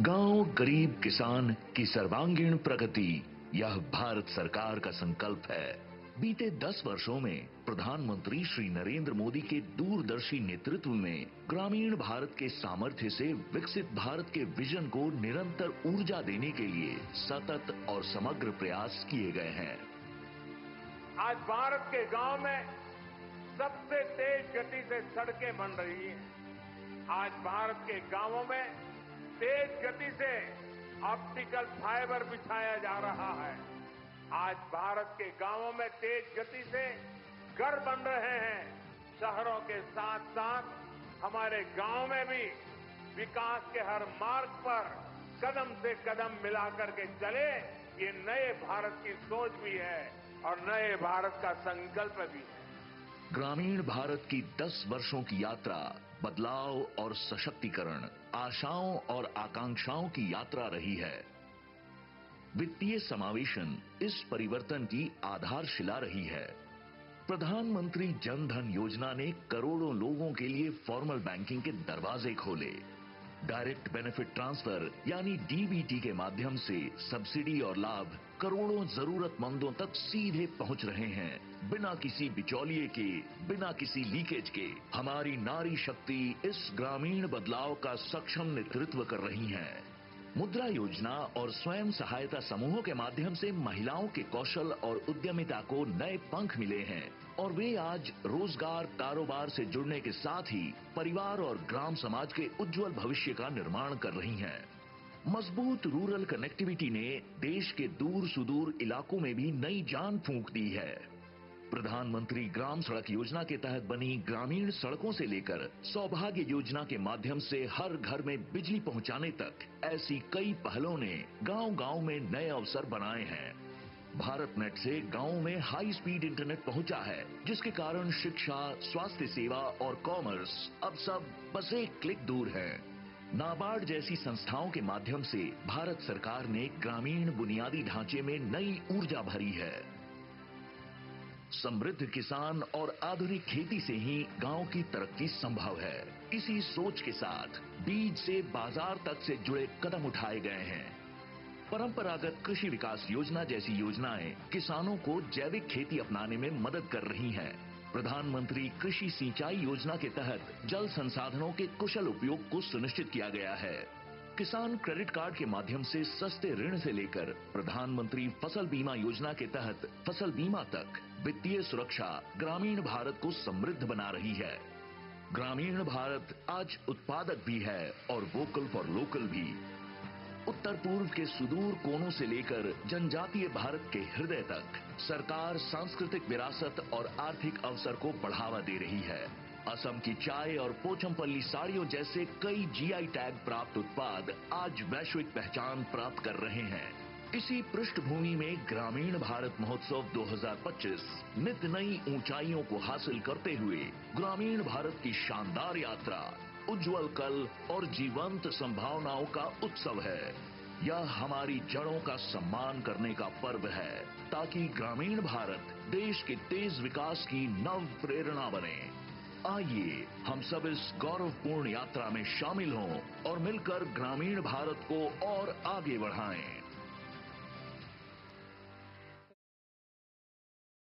गांव, गरीब, किसान की सर्वांगीण प्रगति, यह भारत सरकार का संकल्प है। बीते 10 वर्षों में प्रधानमंत्री श्री नरेंद्र मोदी के दूरदर्शी नेतृत्व में ग्रामीण भारत के सामर्थ्य से विकसित भारत के विजन को निरंतर ऊर्जा देने के लिए सतत और समग्र प्रयास किए गए हैं। आज भारत के गांव में सबसे तेज गति से सड़कें बन रही हैं। आज भारत के गांवों में तेज गति से ऑप्टिकल फाइबर बिछाया जा रहा है। आज भारत के गांवों में तेज गति से घर बन रहे हैं। शहरों के साथ साथ हमारे गांव में भी विकास के हर मार्ग पर कदम से कदम मिलाकर के चले, ये नए भारत की सोच भी है और नए भारत का संकल्प भी है। ग्रामीण भारत की 10 वर्षों की यात्रा बदलाव और सशक्तिकरण, आशाओं और आकांक्षाओं की यात्रा रही है। वित्तीय समावेशन इस परिवर्तन की आधारशिला रही है। प्रधानमंत्री जन धन योजना ने करोड़ों लोगों के लिए फॉर्मल बैंकिंग के दरवाजे खोले। डायरेक्ट बेनिफिट ट्रांसफर यानी डीबीटी के माध्यम से सब्सिडी और लाभ करोड़ों जरूरतमंदों तक सीधे पहुंच रहे हैं, बिना किसी बिचौलिए के, बिना किसी लीकेज के। हमारी नारी शक्ति इस ग्रामीण बदलाव का सक्षम नेतृत्व कर रही है। मुद्रा योजना और स्वयं सहायता समूहों के माध्यम से महिलाओं के कौशल और उद्यमिता को नए पंख मिले हैं और वे आज रोजगार, कारोबार से जुड़ने के साथ ही परिवार और ग्राम समाज के उज्जवल भविष्य का निर्माण कर रही हैं। मजबूत रूरल कनेक्टिविटी ने देश के दूर सुदूर इलाकों में भी नई जान फूंक दी है। प्रधानमंत्री ग्राम सड़क योजना के तहत बनी ग्रामीण सड़कों से लेकर सौभाग्य योजना के माध्यम से हर घर में बिजली पहुंचाने तक ऐसी कई पहलों ने गांव-गांव में नए अवसर बनाए हैं। भारत नेट से गांवों में हाई स्पीड इंटरनेट पहुंचा है, जिसके कारण शिक्षा, स्वास्थ्य सेवा और कॉमर्स अब सब बस एक क्लिक दूर है। नाबार्ड जैसी संस्थाओं के माध्यम से भारत सरकार ने ग्रामीण बुनियादी ढांचे में नई ऊर्जा भरी है। समृद्ध किसान और आधुनिक खेती से ही गांव की तरक्की संभव है। इसी सोच के साथ बीज से बाजार तक से जुड़े कदम उठाए गए हैं। परंपरागत कृषि विकास योजना जैसी योजनाएं किसानों को जैविक खेती अपनाने में मदद कर रही हैं। प्रधानमंत्री कृषि सिंचाई योजना के तहत जल संसाधनों के कुशल उपयोग को सुनिश्चित किया गया है। किसान क्रेडिट कार्ड के माध्यम से सस्ते ऋण से लेकर प्रधानमंत्री फसल बीमा योजना के तहत फसल बीमा तक वित्तीय सुरक्षा ग्रामीण भारत को समृद्ध बना रही है। ग्रामीण भारत आज उत्पादक भी है और वोकल फॉर लोकल भी। उत्तर पूर्व के सुदूर कोनों से लेकर जनजातीय भारत के हृदय तक सरकार सांस्कृतिक विरासत और आर्थिक अवसर को बढ़ावा दे रही है। असम की चाय और पोचमपल्ली साड़ियों जैसे कई जीआई टैग प्राप्त उत्पाद आज वैश्विक पहचान प्राप्त कर रहे हैं। इसी पृष्ठभूमि में ग्रामीण भारत महोत्सव 2025 नित नई ऊंचाइयों को हासिल करते हुए ग्रामीण भारत की शानदार यात्रा, उज्जवल कल और जीवंत संभावनाओं का उत्सव है। यह हमारी जड़ों का सम्मान करने का पर्व है, ताकि ग्रामीण भारत देश के तेज विकास की नव प्रेरणा बने। आइए हम सब इस गौरवपूर्ण यात्रा में शामिल हों और मिलकर ग्रामीण भारत को और आगे बढ़ाएं।